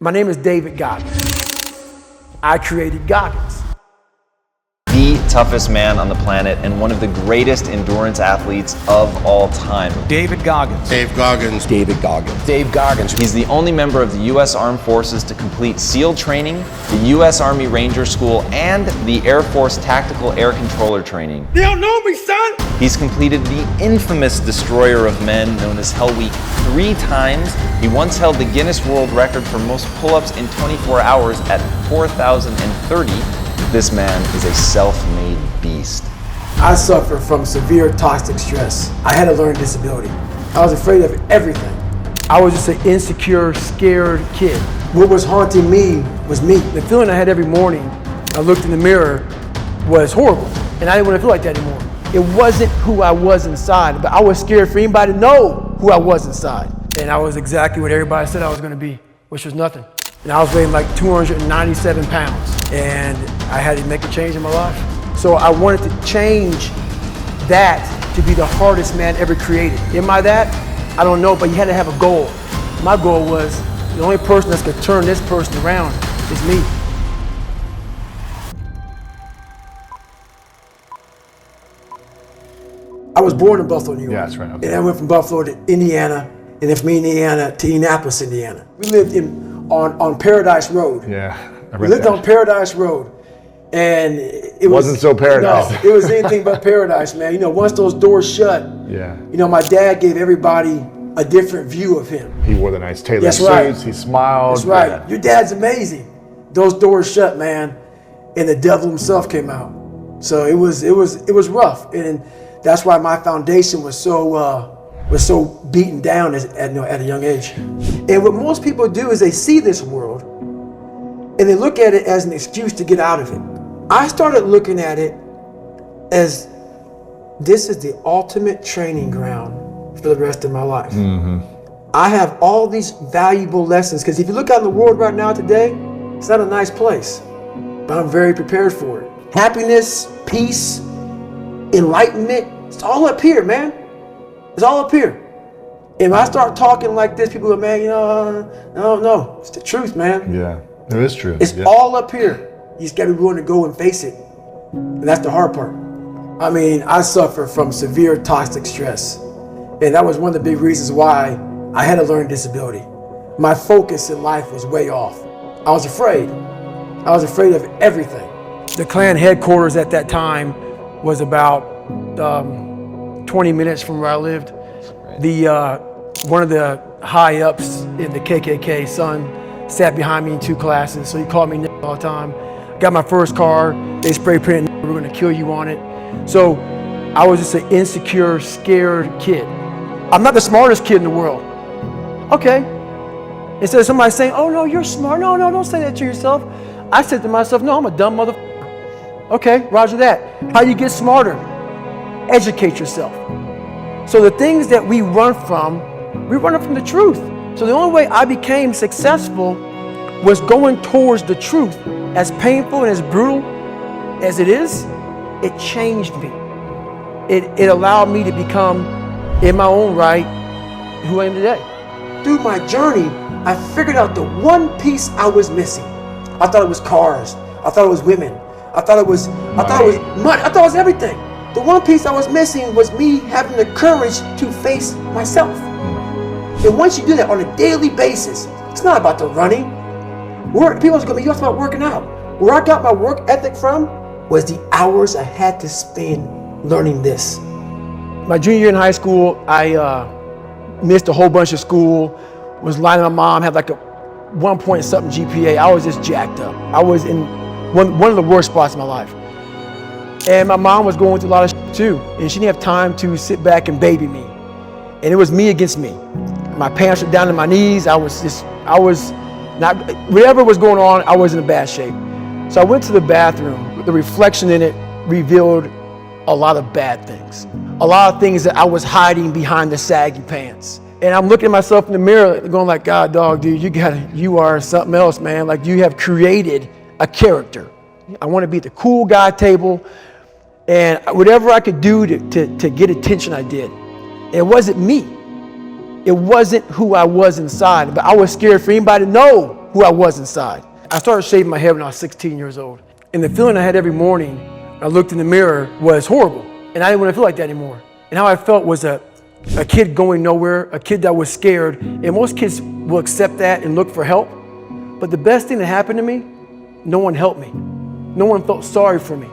My name is David Goggins. I created Goggins. The toughest man on the planet and one of the greatest endurance athletes of all time. David Goggins. Dave Goggins. David Goggins. Dave Goggins. He's the only member of the U.S. Armed Forces to complete SEAL training, the U.S. Army Ranger School, and the Air Force Tactical Air Controller training. You don't know me, son! He's completed the infamous Destroyer of Men, known as Hell Week, 3 times. He once held the Guinness World Record for most pull-ups in 24 hours at 4,030. This man is a self-made beast. I suffer from severe toxic stress. I had a learning disability. I was afraid of everything. I was just an insecure, scared kid. What was haunting me was me. The feeling I had every morning, I looked in the mirror, was horrible. And I didn't want to feel like that anymore. It wasn't who I was inside, but I was scared for anybody to know who I was inside. And I was exactly what everybody said I was going to be, which was nothing. And I was weighing like 297 pounds. And I had to make a change in my life. So I wanted to change that to be the hardest man ever created. Am I that? I don't know, but you had to have a goal. My goal was the only person that's gonna turn this person around is me. I was born in Buffalo, New York. Yeah, that's right. Okay. And I went from Buffalo to Indiana, and then from Indiana to Indianapolis, Indiana. We lived on Paradise Road. Yeah. We lived on Paradise Road, and it wasn't so paradise. No, it was anything but paradise, man. You know, once those doors shut, Yeah. you know, my dad gave everybody a different view of him. He wore the nice tailored That's suits. right. He smiled. That's right. Yeah. Your dad's amazing. Those doors shut, man, and the devil himself came out. So it was rough, and that's why my foundation was so beaten down at a young age. And what most people do is they see this world and they look at it as an excuse to get out of it. I started looking at it as this is the ultimate training ground for the rest of my life. Mm-hmm. I have all these valuable lessons, because if you look out in the world right now today, it's not a nice place, but I'm very prepared for it. Happiness, peace, enlightenment, it's all up here, man. It's all up here. If I start talking like this, people go, man, you know, no, it's the truth, man. Yeah. It is true. It's all up here. You just gotta be willing to go and face it. And that's the hard part. I mean, I suffer from severe toxic stress. And that was one of the big reasons why I had a learning disability. My focus in life was way off. I was afraid. I was afraid of everything. The Klan headquarters at that time was about 20 minutes from where I lived. One of the high ups in the KKK, son, sat behind me in 2 classes, so he called me all the time. Got my first car, they spray painted, we're gonna kill you on it. So I was just an insecure, scared kid. I'm not the smartest kid in the world. Okay. Instead of somebody saying, oh no, you're smart. No, don't say that to yourself. I said to myself, no, I'm a dumb motherfucker. Okay, roger that. How you get smarter? Educate yourself. So the things that we run from the truth. So the only way I became successful was going towards the truth. As painful and as brutal as it is, it changed me. It allowed me to become, in my own right, who I am today. Through my journey, I figured out the one piece I was missing. I thought it was cars. I thought it was women. I thought it was money. I thought it was everything. The one piece I was missing was me having the courage to face myself. And once you do that on a daily basis, it's not about the running. People's gonna be just about working out. Where I got my work ethic from was the hours I had to spend learning this. My junior year in high school, I missed a whole bunch of school, was lying to my mom, had like a 1 point something GPA. I was just jacked up. I was in one of the worst spots in my life. And my mom was going through a lot of shit too, and she didn't have time to sit back and baby me. And it was me against me. My pants were down to my knees. I was not, whatever was going on, I was in a bad shape. So I went to the bathroom. The reflection in it revealed a lot of bad things. A lot of things that I was hiding behind the saggy pants. And I'm looking at myself in the mirror going like, God, dog, dude, you are something else, man. Like, you have created a character. I want to be at the cool guy table, and whatever I could do to get attention, I did. It wasn't me. It wasn't who I was inside, but I was scared for anybody to know who I was inside. I started shaving my head when I was 16 years old. And the feeling I had every morning when I looked in the mirror was horrible. And I didn't want to feel like that anymore. And how I felt was a kid going nowhere, a kid that was scared. And most kids will accept that and look for help. But the best thing that happened to me, no one helped me. No one felt sorry for me.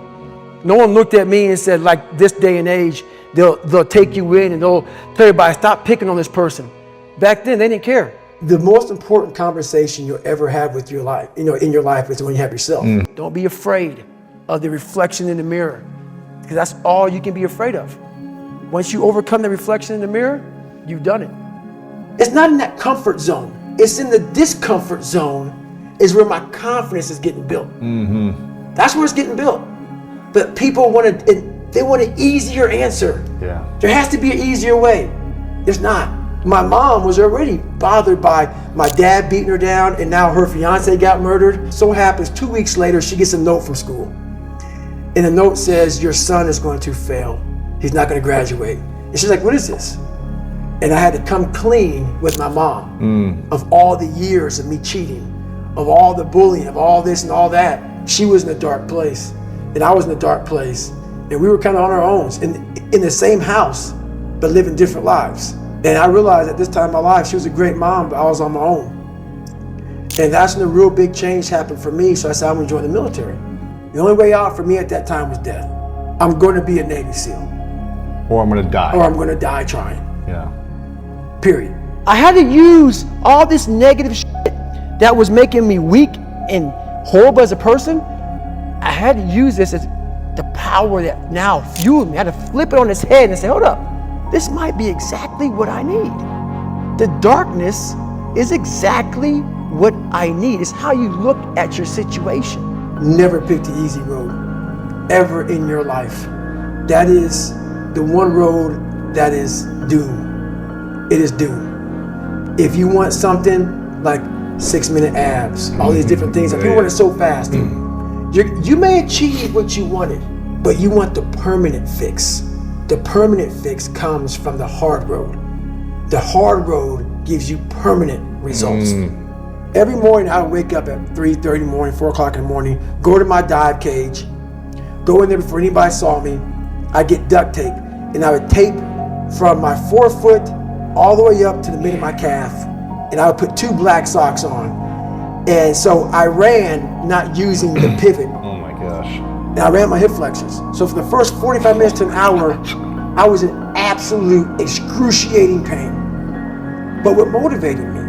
No one looked at me and said, like this day and age, they'll take you in and they'll tell everybody, stop picking on this person. Back then, they didn't care. The most important conversation you'll ever have with your life, in your life, is when you have yourself. Don't be afraid of the reflection in the mirror, because that's all you can be afraid of. Once you overcome the reflection in the mirror, you've done it. It's not in that comfort zone. It's in the discomfort zone is where my confidence is getting built. That's where it's getting built. But people want an easier answer. Yeah. There has to be an easier way. There's not. My mom was already bothered by my dad beating her down, and now her fiance got murdered. So happens 2 weeks later, she gets a note from school. And the note says, your son is going to fail. He's not going to graduate. And she's like, what is this? And I had to come clean with my mom of all the years of me cheating, of all the bullying, of all this and all that. She was in a dark place, and I was in a dark place. And we were kind of on our own in the same house, but living different lives. And I realized at this time in my life, she was a great mom, but I was on my own. And that's when the real big change happened for me. So I said, I'm going to join the military. The only way out for me at that time was death. I'm going to be a Navy SEAL. Or I'm going to die. Or I'm going to die trying. Yeah. Period. I had to use all this negative shit that was making me weak and horrible as a person. I had to use this as the power that now fueled me. I had to flip it on its head and say, hold up. This might be exactly what I need. The darkness is exactly what I need. It's how you look at your situation. Never pick the easy road, ever in your life. That is the one road that is doom. It is doom. If you want something like 6-minute abs, all these different things, and people want it so fast, you may achieve what you wanted, but you want the permanent fix. The permanent fix comes from the hard road. The hard road gives you permanent results. Every morning I would wake up at 3:30 in the morning, 4 o'clock in the morning, go to my dive cage, go in there before anybody saw me. I'd get duct tape, and I would tape from my forefoot all the way up to the mid of my calf, and I would put 2 black socks on. And so I ran not using the pivot. Oh my gosh. And I ran my hip flexors. So for the first 45 minutes to an hour, I was in absolute excruciating pain. But what motivated me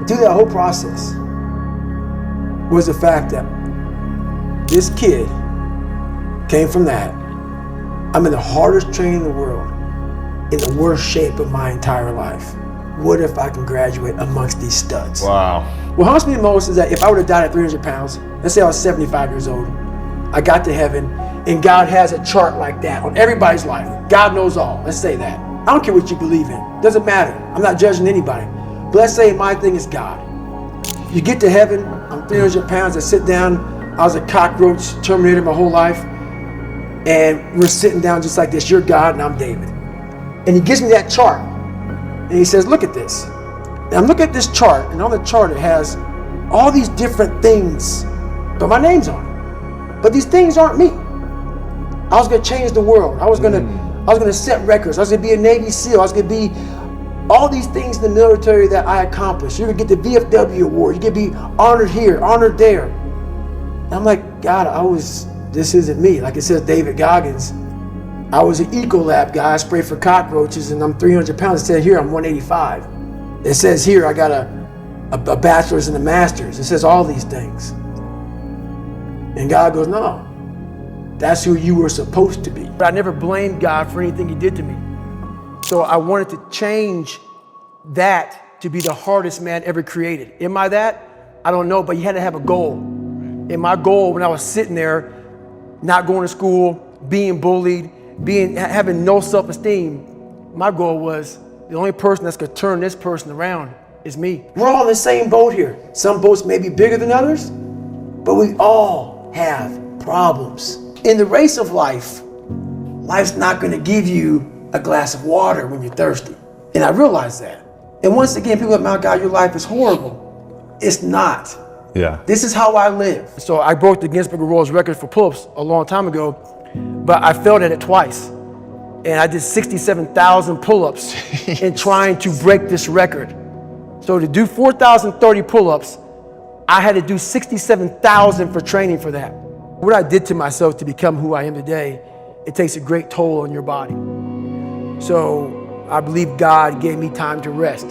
through that whole process was the fact that this kid came from that. I'm in the hardest training in the world, in the worst shape of my entire life. What if I can graduate amongst these studs? Wow. What haunts me the most is that if I would have died at 300 pounds, let's say I was 75 years old, I got to heaven, and God has a chart like that on everybody's life. God knows all. Let's say that. I don't care what you believe in. Doesn't matter. I'm not judging anybody. But let's say my thing is God. You get to heaven, I'm 300 pounds, I sit down, I was a cockroach terminator my whole life, and we're sitting down just like this. You're God and I'm David. And he gives me that chart, and he says, look at this. And I'm looking at this chart, and on the chart it has all these different things, but my name's on it. But these things aren't me. I was gonna change the world. I was gonna set records. I was gonna be a Navy SEAL. I was gonna be all these things in the military that I accomplished. You're gonna get the VFW award. You're gonna be honored here, honored there. And I'm like, God, this isn't me. Like it says David Goggins, I was an Ecolab guy. I sprayed for cockroaches and I'm 300 pounds. It says here I'm 185. It says here I got a bachelor's and a master's. It says all these things. And God goes, no, that's who you were supposed to be. But I never blamed God for anything he did to me. So I wanted to change that to be the hardest man ever created. Am I that? I don't know, but you had to have a goal. And my goal when I was sitting there, not going to school, being bullied, having no self-esteem, my goal was the only person that's gonna turn this person around is me. We're all in the same boat here. Some boats may be bigger than others, but we all have problems. In the race of life, life's not gonna give you a glass of water when you're thirsty. And I realized that. And once again, people are like, my God, your life is horrible. It's not. Yeah. This is how I live. So I broke the Guinness Book of World Records for pull-ups a long time ago, but I failed at it twice. And I did 67,000 pull-ups in trying to break this record. So to do 4,030 pull-ups, I had to do 67,000 for training for that. What I did to myself to become who I am today, it takes a great toll on your body. So I believe God gave me time to rest,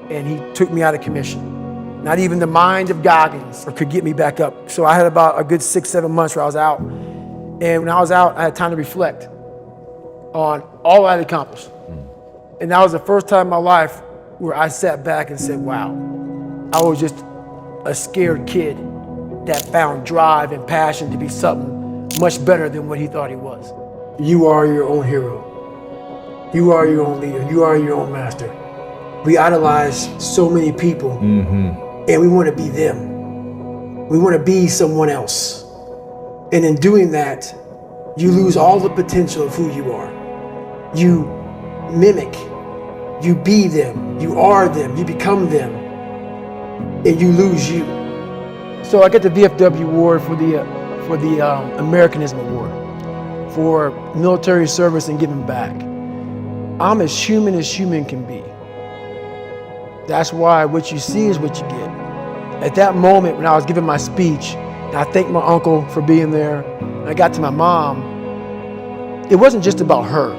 and he took me out of commission. Not even the mind of Goggins could get me back up. So I had about a good 6-7 months where I was out. And when I was out, I had time to reflect on all I had accomplished. And that was the first time in my life where I sat back and said, wow, I was just a scared kid that found drive and passion to be something much better than what he thought he was. You are your own hero. You are your own leader. You are your own master. We idolize so many people, and we want to be them. We want to be someone else. And in doing that, you lose all the potential of who you are. You mimic, you be them, you are them, you become them, and you lose you. So I get the VFW award for the Americanism Award for military service and giving back. I'm as human can be. That's why what you see is what you get. At that moment when I was giving my speech, and I thanked my uncle for being there, and I got to my mom, it wasn't just about her.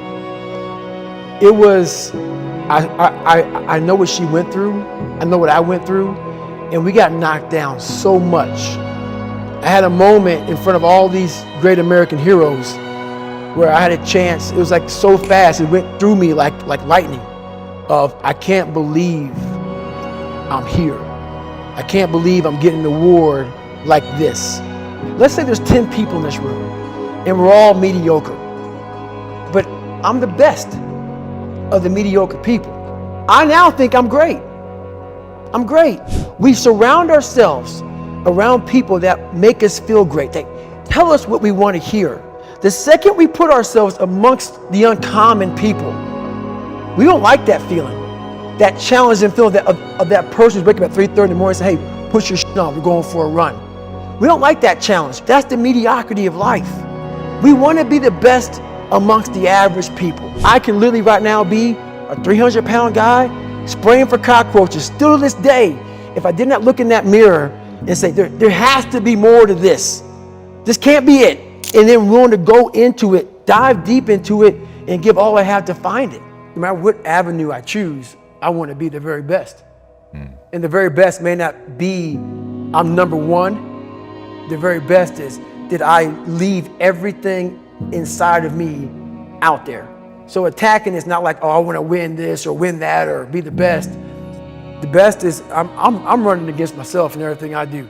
It was, I know what she went through, I know what I went through, and we got knocked down so much. I had a moment in front of all these great American heroes where I had a chance, it was like so fast, it went through me like lightning, of I can't believe I'm here. I can't believe I'm getting an award like this. Let's say there's 10 people in this room and we're all mediocre, but I'm the best of the mediocre people. I now think I'm great. I'm great. We surround ourselves around people that make us feel great. They tell us what we want to hear. The second we put ourselves amongst the uncommon people, we don't like that feeling. That challenging feeling of that person who's waking up at 3:30 in the morning and say, hey, put your shit on, we're going for a run. We don't like that challenge. That's the mediocrity of life. We want to be the best amongst the average people. I can literally right now be a 300-pound guy spraying for cockroaches still to this day if I did not look in that mirror and say, there has to be more to this. This can't be it. And then willing to go into it, dive deep into it, and give all I have to find it. No matter what avenue I choose, I want to be the very best. And the very best may not be I'm number one. The very best is, did I leave everything inside of me out there? So attacking is not like, oh, I want to win this or win that or be the best. The best is I'm running against myself in everything I do.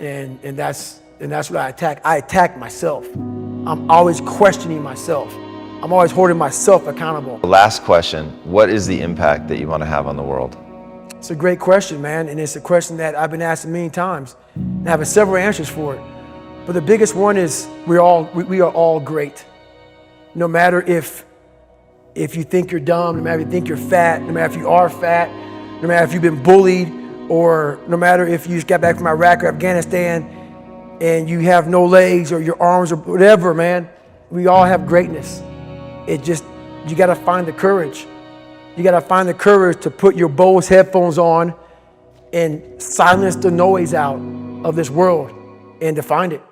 And that's what I attack. I attack myself. I'm always questioning myself. I'm always holding myself accountable. Last question, what is the impact that you want to have on the world? It's a great question, man. And it's a question that I've been asked many times. And I have several answers for it. But the biggest one is we are all great. No matter if you think you're dumb, no matter if you think you're fat, no matter if you are fat, no matter if you've been bullied, or no matter if you just got back from Iraq or Afghanistan and you have no legs or your arms or whatever, man, we all have greatness. It just, you gotta find the courage. You gotta find the courage to put your Bose headphones on and silence the noise out of this world and to find it.